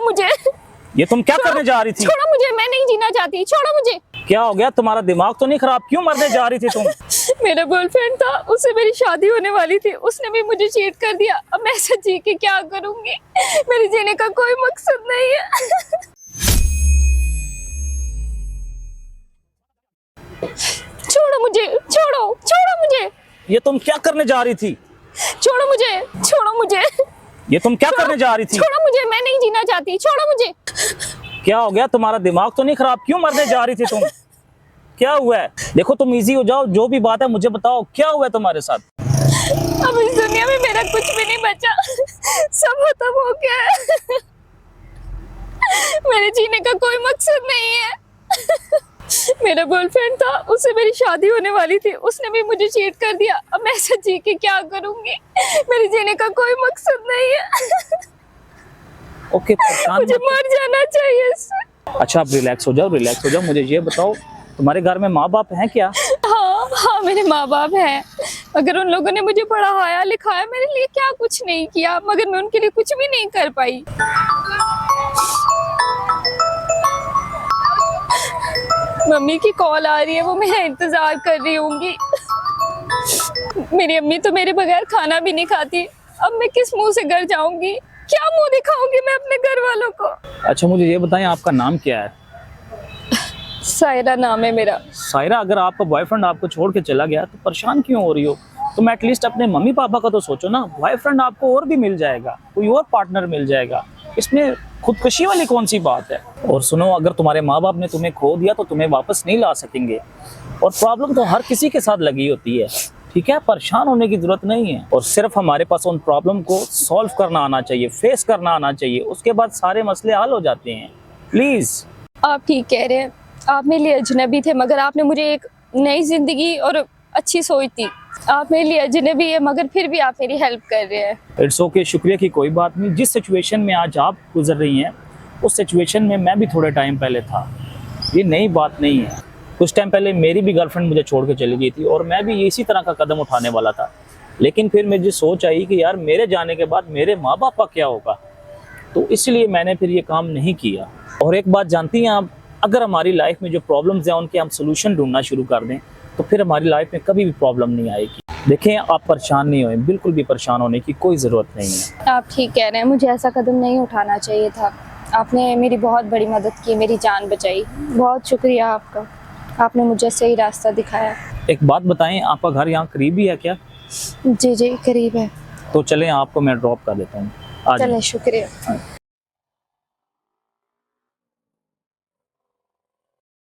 मुझे। ये तुम क्या करने जा रही थी? छोड़ो मुझे, मैं नहीं जीना चाहती, छोड़ो मुझे। क्या हो गया, तुम्हारा दिमाग तो नहीं खराब? क्यों मरने जा रही थी तुम? मेरा बॉयफ्रेंड था, उससे मेरी शादी होने वाली थी, उसने भी मुझे चीट कर दिया। अब मैं ऐसा जी के क्या करूंगी? मेरे जीने का कोई मकसद नहीं है। छोड़ो मुझे, छोड़ो, छोड़ो मुझे। ये तुम क्या करने जा रही थी? छोड़ो मुझे, छोड़ो मुझे। ये तुम क्या करने जा रही थी? छोड़ो मुझे, मैं नहीं जीना चाहती, छोड़ो मुझे। क्या हो गया, तुम्हारा दिमाग तो नहीं खराब? क्यों मरने जा रही थी तुम? क्या हुआ है? देखो तुम इजी हो जाओ, जो भी बात है मुझे बताओ, क्या हुआ है तुम्हारे साथ? अब इस दुनिया में मेरा कुछ भी नहीं बचा, सब खत्म हो गया है। मेरे जीने का कोई मकसद नहीं है। मेरा बॉयफ्रेंड था, उससे मेरी शादी होने वाली थी, उसने भी मुझे चीट कर दिया। अब मैं ऐसा जी के क्या करूंगी? मेरे जीने का कोई मकसद नहीं है। ओके, मुझे मर जाना चाहिए इससे। अच्छा, आप रिलैक्स हो जाओ, रिलैक्स हो जाओ। मुझे ये बताओ, तुम्हारे घर में माँ बाप हैं क्या? हाँ हाँ, मेरे माँ बाप हैं, मगर उन लोगों ने मुझे पढ़ाया लिखाया, मेरे लिए क्या कुछ नहीं किया, मगर मैं उनके लिए कुछ भी नहीं कर पाई। मम्मी की कॉल आ रही है, वो मेरा इंतजार कर रही होंगी। मेरी अम्मी तो मेरे बगैर खाना भी नहीं खाती। अब मैं किस मुंह से घर जाऊंगी? क्या मुंह दिखाऊंगी मैं अपने घर वालों को? अच्छा, मुझे ये बताएं, आपका नाम क्या है? सायरा नाम है मेरा। सायरा, अगर आपका बॉयफ्रेंड आपको छोड़ के चला गया तो परेशान क्यों हो रही हो? तुम एटलीस्ट अपने मम्मी पापा का तो सोचो ना। बॉयफ्रेंड आपको और भी मिल जाएगा, कोई और पार्टनर मिल जाएगा, इसमें खुदकुशी वाली कौन सी बात है? और सुनो, अगर तुम्हारे माँ बाप ने तुम्हें खो दिया तो तुम्हें वापस नहीं ला सकेंगे, और प्रॉब्लम तो हर किसी के साथ लगी होती है, ठीक है? परेशान होने की जरूरत नहीं है, और सिर्फ हमारे पास उन प्रॉब्लम को सॉल्व करना आना चाहिए, फेस करना आना चाहिए, उसके बाद सारे मसले हल हो जाते हैं। प्लीज। आप ठीक कह रहे हैं, आप मेरे लिए अजनबी थे, मगर आपने मुझे एक नई जिंदगी और अच्छी सोच दी। आप मेरे लिए अजनबी है, मगर फिर भी आप मेरी हेल्प कर रहे हैं। इट्स ओके, शुक्रिया की कोई बात नहीं। जिस सिचुएशन में आज आप गुजर रही हैं, उस सिचुएशन में मैं भी थोड़े टाइम पहले था। ये नई बात नहीं है। कुछ टाइम पहले मेरी भी गर्लफ्रेंड मुझे छोड़ के चली गई थी, और मैं भी इसी तरह का कदम उठाने वाला था। लेकिन फिर मुझे सोच आई कि यार, मेरे जाने के बाद मेरे माँ बाप का क्या होगा, तो इसलिए मैंने फिर ये काम नहीं किया। और एक बात जानती हैं आप, अगर हमारी लाइफ में जो प्रॉब्लम्स हैं उनके हम सोल्यूशन ढूंढना शुरू कर दें, तो फिर हमारी लाइफ में कभी भी प्रॉब्लम नहीं आएगी। देखें, आप परेशान नहीं होएं, बिल्कुल भी परेशान होने की कोई ज़रूरत नहीं है। आप ठीक कह रहे हैं, मुझे ऐसा कदम नहीं उठाना चाहिए था। आपने मेरी बहुत बड़ी मदद की, मेरी जान बचाई। बहुत शुक्रिया आपका, आपने मुझे सही रास्ता दिखाया। एक बात बताएं, आपका घर यहाँ करीब ही है क्या? जी जी, करीब है। तो चलें, आपको मैं ड्रॉप कर देता हूँ। चलें, शुक्रिया।